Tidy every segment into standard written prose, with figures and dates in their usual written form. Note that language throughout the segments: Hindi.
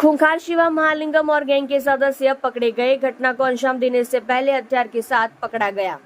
खूंखार शिवा महालिंगम और गैंग के सदस्य पकड़े गए। घटना को अंजाम देने से पहले हथियार के साथ पकड़ा गया।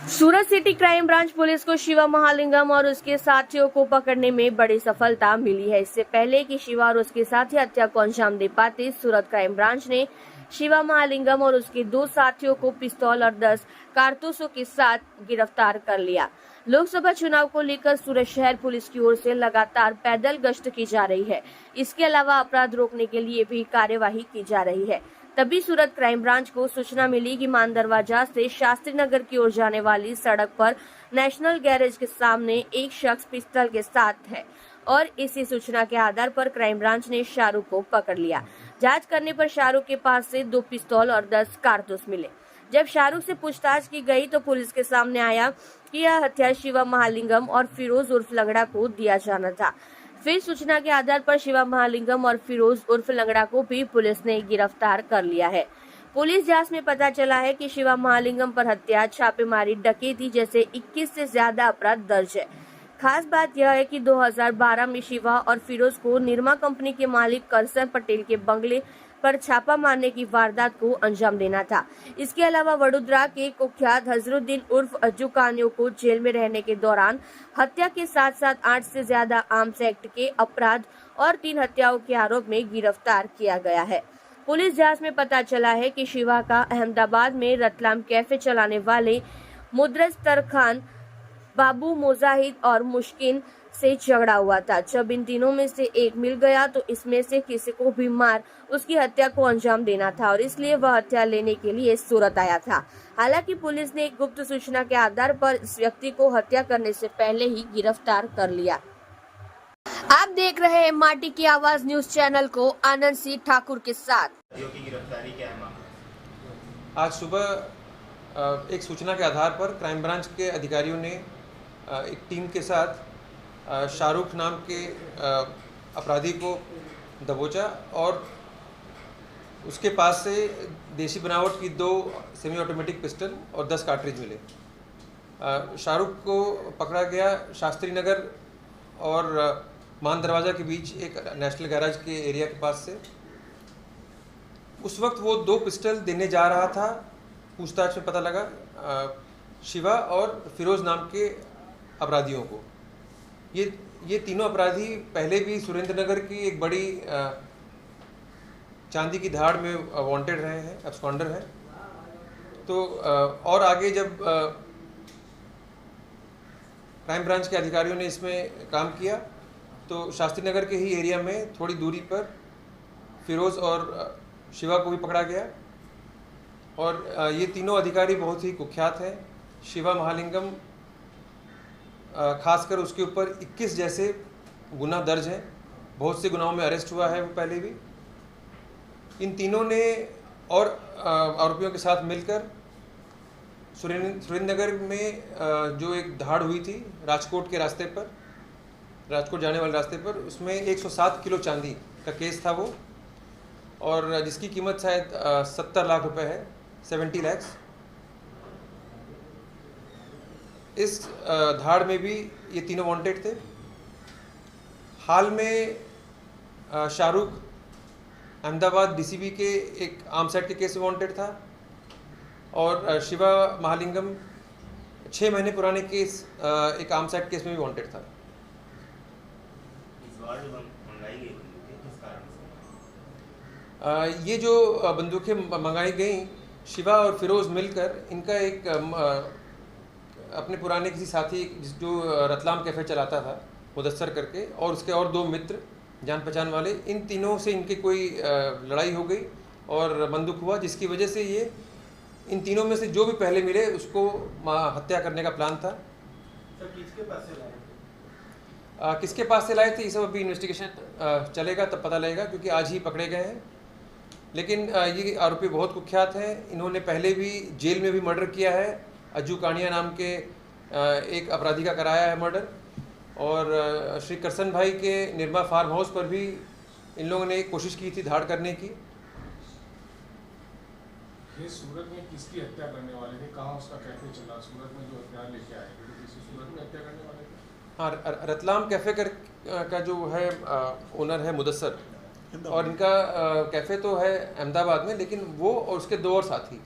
सूरत सिटी क्राइम ब्रांच पुलिस को शिवा महालिंगम और उसके साथियों को पकड़ने में बड़ी सफलता मिली है। इससे पहले कि शिवा और उसके साथी हत्या को अंजाम दे पाते, सूरत क्राइम ब्रांच ने शिवा महालिंगम और उसके 2 साथियों को पिस्तौल और 10 कारतूसों के साथ गिरफ्तार कर लिया। लोकसभा चुनाव को लेकर सूरत शहर पुलिस की ओर से लगातार पैदल गश्त की जा रही है। इसके अलावा अपराध रोकने के लिए भी कार्यवाही की जा रही है। तभी सूरत क्राइम ब्रांच को सूचना मिली कि मान दरवाजा से शास्त्री नगर की ओर जाने वाली सड़क पर नेशनल गैरेज के सामने एक शख्स पिस्तौल के साथ है और इसी सूचना के आधार पर क्राइम ब्रांच ने शाहरुख को पकड़ लिया। जांच करने पर शाहरुख के पास से 2 पिस्तौल और 10 कारतूस मिले। जब शाहरुख से पूछताछ की गई तो पुलिस के सामने आया कि यह हथियार शिवा महालिंगम और फिरोज उर्फ लंगड़ा को दिया जाना था। फिर सूचना के आधार पर शिवा महालिंगम और फिरोज उर्फ लंगड़ा को भी पुलिस ने गिरफ्तार कर लिया है। पुलिस जांच में पता चला है कि शिवा महालिंगम पर हत्या, छापेमारी, डकैती जैसे 21 से ज्यादा अपराध दर्ज है। खास बात यह है कि 2012 में शिवा और फिरोज को निरमा कंपनी के मालिक करसन पटेल के बंगले पर छापा मारने की वारदात को अंजाम देना था। इसके अलावा वडोदरा के कुख्यात हजरुद्दीन उर्फ अज्जू कानियो को जेल में रहने के दौरान हत्या के साथ साथ 8 से ज्यादा आर्म्स एक्ट के अपराध और 3 हत्याओं के आरोप में गिरफ्तार किया गया है। पुलिस जांच में पता चला है कि शिवा का अहमदाबाद में रतलाम कैफे चलाने वाले मुदरस तरखान, बाबू मुजाहिद और मुश्किन से झगड़ा हुआ था। जब इन तीनों में से एक मिल गया तो इसमें से किसी को भी मार उसकी हत्या को अंजाम देना था और इसलिए वह हथियार लेने के लिए सूरत आया था। हालांकि पुलिस ने एक गुप्त सूचना के आधार पर इस व्यक्ति को हत्या करने से पहले ही गिरफ्तार कर लिया। आप देख रहे हैं माटी की आवाज न्यूज चैनल को आनंद सिंह ठाकुर के साथ। आज सुबह एक सूचना के आधार पर क्राइम ब्रांच के अधिकारियों ने एक टीम के साथ शाहरुख नाम के अपराधी को दबोचा और उसके पास से देसी बनावट की 2 सेमी ऑटोमेटिक पिस्टल और 10 कार्ट्रिज मिले। शाहरुख को पकड़ा गया शास्त्री नगर और मान दरवाज़ा के बीच एक नेशनल गैराज के एरिया के पास से। उस वक्त वो 2 पिस्टल देने जा रहा था। पूछताछ में पता लगा शिवा और फिरोज नाम के अपराधियों को। ये तीनों अपराधी पहले भी सुरेंद्र नगर की एक बड़ी चांदी की धाड़ में वांटेड रहे हैं, एब्सकॉन्डर हैं। तो और आगे जब क्राइम ब्रांच के अधिकारियों ने इसमें काम किया तो शास्त्री नगर के ही एरिया में थोड़ी दूरी पर फिरोज और शिवा को भी पकड़ा गया। और ये तीनों अधिकारी बहुत ही कुख्यात हैं। शिवा महालिंगम खासकर उसके ऊपर 21 जैसे गुनाह दर्ज हैं। बहुत से गुनाहों में अरेस्ट हुआ है वो पहले भी। इन तीनों ने और आरोपियों के साथ मिलकर सुरेंद्र नगर में जो एक धाड़ हुई थी राजकोट के रास्ते पर, राजकोट जाने वाले रास्ते पर, उसमें 107 किलो चांदी का केस था वो, और जिसकी कीमत शायद 70 लाख रुपए है, 70 लाख। इस धाड़ में भी ये तीनों वांटेड थे। हाल में शाहरुख अहमदाबाद डीसीबी के एक आर्म्स एक्ट के केस में वांटेड था और शिवा महालिंगम 6 महीने पुराने केस एक आर्म्स एक्ट केस में भी वांटेड था। ये जो बंदूकें मंगाई गई, शिवा और फिरोज मिलकर इनका एक अपने पुराने किसी साथी जो रतलाम कैफ़े चलाता था मुदस्सर करके, और उसके और 2 मित्र जान पहचान वाले, इन तीनों से इनकी कोई लड़ाई हो गई और बंदूक हुआ, जिसकी वजह से ये इन तीनों में से जो भी पहले मिले उसको हत्या करने का प्लान था। सर, किसके पास से लाए थे? किसके पास से लाए थे ये सब अभी इन्वेस्टिगेशन चलेगा, तब पता लगेगा, क्योंकि आज ही पकड़े गए हैं। लेकिन ये आरोपी बहुत कुख्यात हैं। इन्होंने पहले भी जेल में भी मर्डर किया है। अज्जू कानिया नाम के एक अपराधी का कराया है मर्डर, और श्री करसन भाई के निरमा फार्म हाउस पर भी इन लोगों ने कोशिश की थी धाड़ करने की। ये सूरत में किसकी हत्या करने वाले थे? कहाँ उसका कैफे चला? सूरत में जो हथियार लेके आए थे, किसी सूरत में हत्या करने वाले थे? हाँ, रतलाम कैफे का जो है ओनर है मुदस्सर, और इनका कैफ़े तो है अहमदाबाद में, लेकिन वो और उसके 2 और साथी,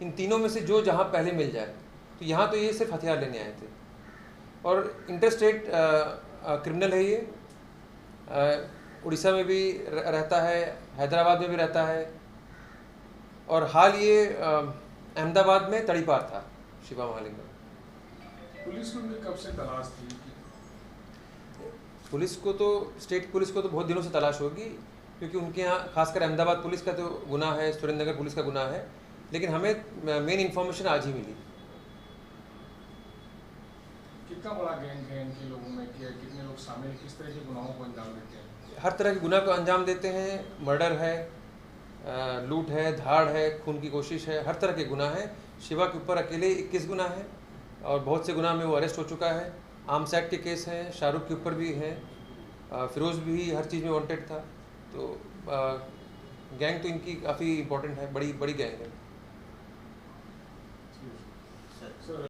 इन तीनों में से जो जहाँ पहले मिल जाए। तो यहाँ तो ये सिर्फ हथियार लेने आए थे, और इंटरस्टेट क्रिमिनल है ये। उड़ीसा में भी रहता है, हैदराबाद में भी रहता है, और हाल ये अहमदाबाद में तड़ीपार था शिवा महालिंगम। पुलिस को उनकी कब से तलाश थी? पुलिस को तो, स्टेट पुलिस को तो बहुत दिनों से तलाश होगी, क्योंकि उनके यहाँ खासकर अहमदाबाद पुलिस का तो गुनाह है, सुरेंद्रनगर पुलिस का गुनाह है, लेकिन हमें मेन इन्फॉर्मेशन आज ही मिली। कितना बड़ा गैंग है इनके लोगों में, कितने लोग शामिल, किस तरह के गुनाहों को अंजाम देते हैं? हर तरह के गुनाह को अंजाम देते हैं। मर्डर है, लूट है, धाड़ है, खून की कोशिश है, हर तरह के गुनाह हैं। शिवा के ऊपर अकेले 21 गुनाह हैं, और बहुत से गुनाह में वो अरेस्ट हो चुका है। आर्म्स एक्ट के केस हैं, शाहरुख के ऊपर भी हैं, फिरोज भी हर चीज़ में वांटेड था। तो गैंग तो इनकी काफ़ी इंपॉर्टेंट है, बड़ी बड़ी गैंग है।